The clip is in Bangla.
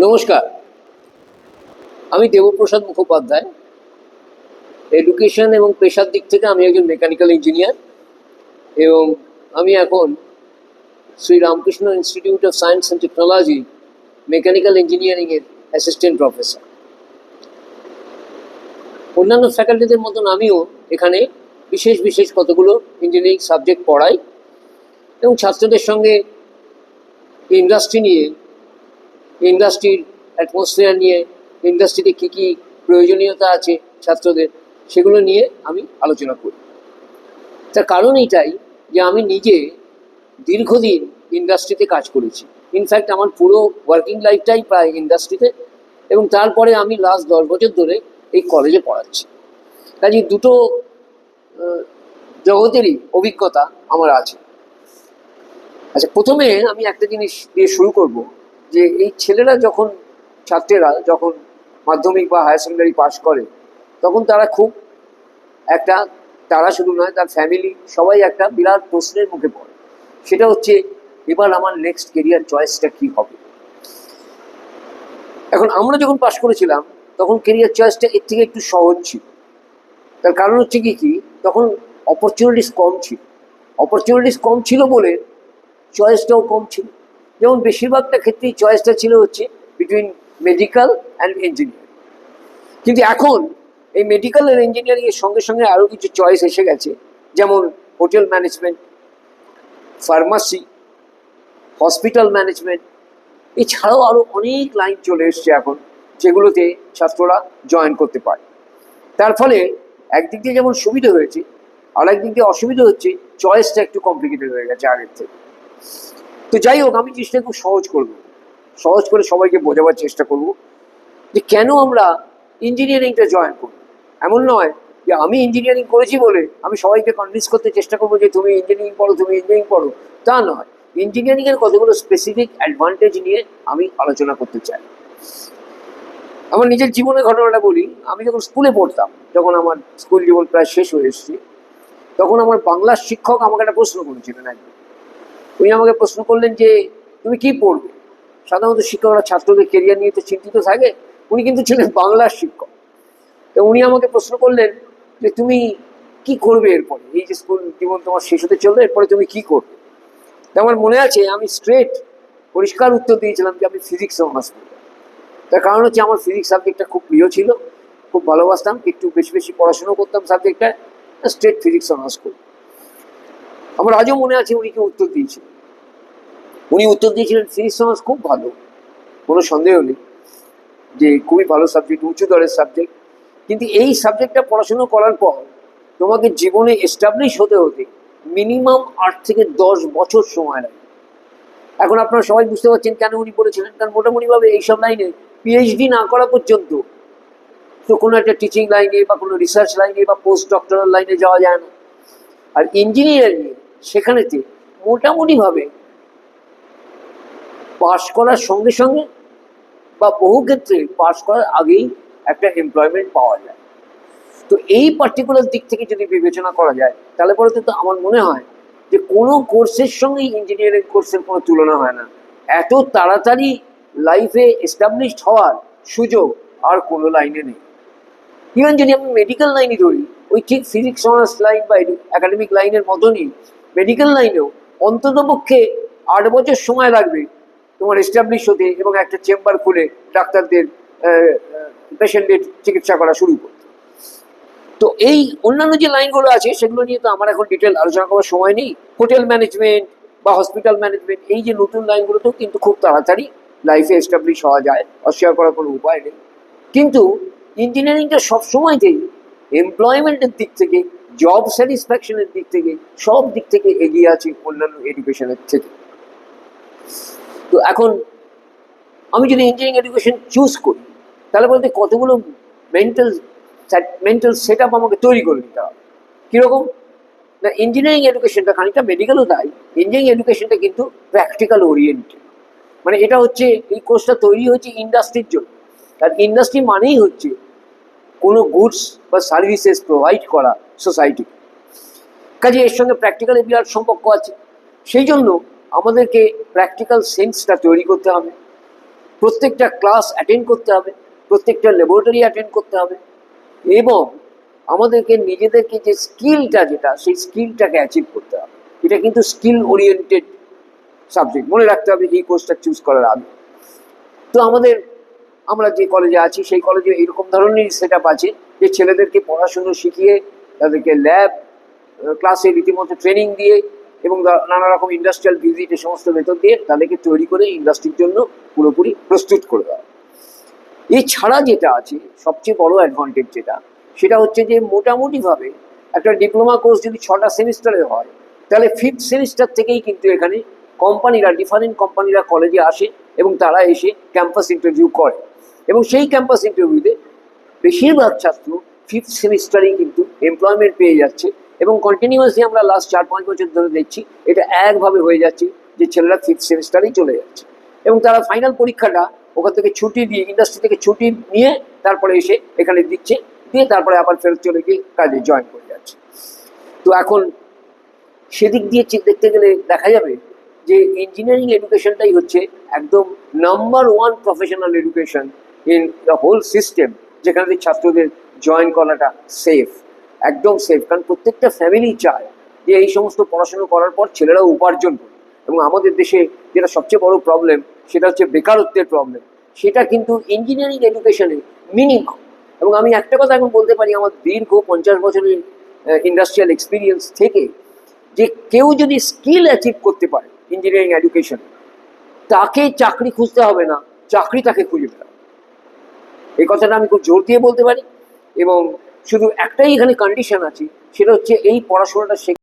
নমস্কার, আমি দেবপ্রসাদ মুখোপাধ্যায়। এডুকেশন এবং পেশার দিক থেকে আমি একজন মেকানিক্যাল ইঞ্জিনিয়ার এবং আমি এখন Shri Ramakrishna institute of science and technology mechanical ইঞ্জিনিয়ারিংয়ের অ্যাসিস্ট্যান্ট প্রফেসর। অন্যান্য ফ্যাকাল্টিদের মতন আমিও এখানে বিশেষ বিশেষ কতগুলো ইঞ্জিনিয়ারিং সাবজেক্ট পড়াই এবং ছাত্রদের সঙ্গে ইন্ডাস্ট্রি নিয়ে, ইন্ডাস্ট্রির অ্যাটমসফিয়ার নিয়ে, ইন্ডাস্ট্রিতে কী কী প্রয়োজনীয়তা আছে ছাত্রদের, সেগুলো নিয়ে আমি আলোচনা করি। তার কারণ এইটাই যে আমি নিজে দীর্ঘদিন ইন্ডাস্ট্রিতে কাজ করেছি। ইনফ্যাক্ট আমার পুরো ওয়ার্কিং লাইফটাই প্রায় ইন্ডাস্ট্রিতে, এবং তারপরে আমি লাস্ট 10 বছর ধরে এই কলেজে পড়াচ্ছি। কাজে দুটো জগতেরই অভিজ্ঞতা আমার আছে। আচ্ছা, প্রথমে আমি একটা জিনিস দিয়ে শুরু করব, যে এই ছেলেরা যখন, ছাত্রেরা যখন মাধ্যমিক বা হায়ার সেকেন্ডারি পাস করে, তখন তারা খুব একটা, তারা শুধু নয়, তার ফ্যামিলি সবাই একটা বিরাট প্রশ্নের মুখে পড়ে। সেটা হচ্ছে, এবার আমার নেক্সট কেরিয়ার চয়েসটা কী হবে। এখন আমরা যখন পাস করেছিলাম তখন কেরিয়ার চয়েসটা এর থেকে একটু সহজ ছিল। তার কারণ হচ্ছে কি, তখন অপরচুনিটিস কম ছিল। অপরচুনিটিস কম ছিল বলে চয়েসটাও কম ছিল। যেমন বেশিরভাগটা ক্ষেত্রেই চয়েসটা ছিল হচ্ছে বিটুইন মেডিকেল অ্যান্ড ইঞ্জিনিয়ারিং। কিন্তু এখন এই মেডিকেল আর ইঞ্জিনিয়ারিংয়ের সঙ্গে সঙ্গে আরও কিছু চয়েস এসে গেছে, যেমন hotel management, pharmacy, hospital management, এছাড়াও আরও অনেক লাইন চলে এসছে এখন, যেগুলোতে ছাত্ররা জয়েন করতে পারে। তার ফলে একদিক দিয়ে যেমন সুবিধা হয়েছে, আর একদিক দিয়ে অসুবিধা হচ্ছে, চয়েসটা একটু কমপ্লিকেটেড হয়ে গেছে আগের থেকে। তো যাই হোক, আমি জিনিসটা খুব সহজ করব, সহজ করে সবাইকে বোঝাবার চেষ্টা করব যে কেন আমরা ইঞ্জিনিয়ারিংটা জয়েন করব। এমন নয় যে আমি ইঞ্জিনিয়ারিং করেছি বলে আমি সবাইকে কনভিন্স করতে চেষ্টা করবো যে তুমি ইঞ্জিনিয়ারিং পড়ো, তুমি ইঞ্জিনিয়ারিং পড়ো, তা নয়। ইঞ্জিনিয়ারিংয়ের কতগুলো স্পেসিফিক অ্যাডভান্টেজ নিয়ে আমি আলোচনা করতে চাই। আমার নিজের জীবনের ঘটনাটা বলি। আমি যখন স্কুলে পড়তাম, যখন আমার স্কুল জীবন প্রায় শেষ হয়ে এসেছে, তখন আমার বাংলার শিক্ষক আমাকে একটা প্রশ্ন করেছিলেন একদিন। উনি আমাকে প্রশ্ন করলেন যে তুমি কি পড়বে। সাধারণত শিক্ষকরা ছাত্রদের কেরিয়ার নিয়ে তো চিন্তিত থাকে, উনি কিন্তু ছিলেন বাংলার শিক্ষক। তো উনি আমাকে প্রশ্ন করলেন যে তুমি কি করবে এরপরে, এই যে স্কুল জীবন তোমার শেষ হতে চলবে, এরপরে তুমি কি করবে। তো আমার মনে আছে আমি স্ট্রেট পরিষ্কার উত্তর দিয়েছিলাম যে আমি ফিজিক্স অনার্স করব। তার কারণ হচ্ছে আমার ফিজিক্স সাবজেক্টটা খুব প্রিয় ছিল, খুব ভালোবাসতাম, একটু বেশি বেশি পড়াশুনো করতাম সাবজেক্টটা, স্ট্রেট ফিজিক্স অনার্স করব। আমার আজও মনে আছে উনি কি উত্তর দিয়েছিলেন। উনি উত্তর দিয়েছিলেন, ফিজিক্স অনার্স খুব ভালো, কোনো সন্দেহ নেই যে খুবই ভালো সাবজেক্ট, উঁচু দরের সাবজেক্ট, কিন্তু এই সাবজেক্টটা পড়াশুনো করার পর তোমাকে জীবনে এস্টাবলিশ হতে হতে মিনিমাম 8 থেকে 10 বছর সময় লাগে। এখন আপনারা সবাই বুঝতে পারছেন কেন উনি বলেছিলেন, কারণ মোটামুটিভাবে এইসব লাইনে পিএইচডি না করা পর্যন্ত তো কোনো একটা টিচিং লাইনে বা কোনো রিসার্চ লাইনে বা পোস্ট ডক্টরাল লাইনে যাওয়া যায় না। আর ইঞ্জিনিয়ারিং সেখানেতে মোটামুটিভাবে পাশ করার সঙ্গে সঙ্গে বা বহু ক্ষেত্রে পাশ করার আগেই একটা এমপ্লয়মেন্ট পাওয়া যায়। তো এই পার্টিকুলার দিক থেকে যদি বিবেচনা করা যায়, তাহলে পরে তো আমার মনে হয় যে কোনো কোর্সের সঙ্গেই ইঞ্জিনিয়ারিং কোর্সের কোনো তুলনা হয় না। এত তাড়াতাড়ি লাইফে এস্টাবলিশড হওয়ার সুযোগ আর কোনো লাইনে নেই। ইভেন যদি আমি মেডিকেল লাইনই ধরি, ওই ঠিক ফিজিক্স অনার্স লাইন বা একাডেমিক লাইনের মতনই মেডিকেল লাইনেও অন্ততপক্ষে 8 বছর সময় লাগবে তোমার এস্টাবলিশ হতে এবং একটা চেম্বার খুলে ডাক্তারদের পেশেন্টের চিকিৎসা করা শুরু করতে। তো এই অন্যান্য যে লাইনগুলো আছে সেগুলো নিয়ে তো আমার এখন ডিটেল আলোচনা করার সময় নেই। হোটেল ম্যানেজমেন্ট বা হসপিটাল ম্যানেজমেন্ট, এই যে নতুন লাইনগুলোতেও কিন্তু খুব তাড়াতাড়ি লাইফে এস্টাবলিশ হওয়া যায়, অস্বীকার করার কোনো উপায় নেই। কিন্তু ইঞ্জিনিয়ারিংটা সবসময়তেই এমপ্লয়মেন্টের দিক থেকে, জব স্যাটিসফ্যাকশনের দিক থেকে, সব দিক থেকে এগিয়ে আছে অন্যান্য এডুকেশনের থেকে। তো এখন আমি যদি ইঞ্জিনিয়ারিং এডুকেশন চুজ করি, তাহলে বলতে কতগুলো মেন্টাল সেট আপ আমাকে তৈরি করে নিতে হবে। কীরকম না, ইঞ্জিনিয়ারিং এডুকেশনটা খানিকটা মেডিকেলও তাই, ইঞ্জিনিয়ারিং এডুকেশনটা কিন্তু প্র্যাকটিক্যাল ওরিয়েন্টেড। মানে এটা হচ্ছে, এই কোর্সটা তৈরি হয়েছে ইন্ডাস্ট্রির জন্য। আর ইন্ডাস্ট্রি মানেই হচ্ছে কোনো গুডস বা সার্ভিসেস প্রোভাইড করা সোসাইটি। কাজে এর সঙ্গে প্র্যাকটিক্যাল বিরাট সম্পর্ক আছে। সেই জন্য আমাদেরকে প্র্যাকটিক্যাল সেন্সটা তৈরি করতে হবে। প্রত্যেকটা ক্লাস অ্যাটেন্ড করতে হবে, প্রত্যেকটা ল্যাবরেটরি অ্যাটেন্ড করতে হবে, এবং আমাদেরকে নিজেদেরকে যে স্কিলটা যেটা সেই স্কিলটাকে অ্যাচিভ করতে হবে। এটা কিন্তু স্কিল ওরিয়েন্টেড সাবজেক্ট, মনে রাখতে হবে এই কোর্সটা চুজ করার আগে। তো আমরা যে কলেজে আছি সেই কলেজে এরকম ধরনের সেট আপ আছে যে ছেলেদেরকে পড়াশুনো শিখিয়ে তাদেরকে ল্যাব ক্লাসে রীতিমতো ট্রেনিং দিয়ে এবং নানা রকম ইন্ডাস্ট্রিয়াল ভিজিট এই সমস্ত মেথড দিয়ে তাদেরকে তৈরি করে ইন্ডাস্ট্রির জন্য পুরোপুরি প্রস্তুত করে দেওয়া। এছাড়া যেটা আছে সবচেয়ে বড় অ্যাডভান্টেজ সেটা হচ্ছে যে মোটামুটিভাবে একটা ডিপ্লোমা কোর্স যদি 6টা সেমিস্টারে হয়, তাহলে 5th সেমিস্টার থেকেই কিন্তু এখানে কোম্পানিরা, ডিফারেন্ট কোম্পানিরা কলেজে আসে এবং তারা এসে ক্যাম্পাস ইন্টারভিউ করে, এবং সেই ক্যাম্পাস ইন্টারভিউতে বেশিরভাগ ছাত্র 5th সেমিস্টারেই কিন্তু এমপ্লয়মেন্ট পেয়ে যাচ্ছে, এবং কন্টিনিউয়াসলি আমরা লাস্ট 4-5 বছর ধরে দেখছি এটা একভাবে হয়ে যাচ্ছে যে ছেলেরা 5th সেমিস্টারেই চলে যাচ্ছে, এবং তারা ফাইনাল পরীক্ষাটা ওখান থেকে ছুটি দিয়ে, ইন্ডাস্ট্রি থেকে ছুটি নিয়ে তারপরে এসে এখানে দিচ্ছে, দিয়ে তারপরে আবার ফেরত চলে গিয়ে কাজে জয়েন করে যাচ্ছে। তো এখন সেদিক দিয়ে দেখতে গেলে দেখা যাবে যে ইঞ্জিনিয়ারিং এডুকেশনটাই হচ্ছে একদম number 1 professional education in the whole system, যেখানে ছাত্রদের জয়েন করাটা সেফ, একদম সেফ। কারণ প্রত্যেকটা ফ্যামিলি চায় যে এই সমস্ত পড়াশুনো করার পর ছেলেরাও উপার্জন করে, এবং আমাদের দেশে যেটা সবচেয়ে বড় প্রবলেম সেটা হচ্ছে বেকারত্বের প্রবলেম, সেটা কিন্তু ইঞ্জিনিয়ারিং এডুকেশনে মিনিমাম। এবং আমি একটা কথা এখন বলতে পারি আমার দীর্ঘ 50 বছরের ইন্ডাস্ট্রিয়াল এক্সপিরিয়েন্স থেকে, যে কেউ যদি স্কিল অ্যাচিভ করতে পারে ইঞ্জিনিয়ারিং এডুকেশনে, তাকে চাকরি খুঁজতে হবে না, চাকরি তাকে খুঁজে পেতে হবে। এই কথাটা আমি খুব জোর দিয়ে বলতে পারি। এবং শুধু একটাই এখানে কন্ডিশন আছে, সেটা হচ্ছে এই পড়াশোনাটা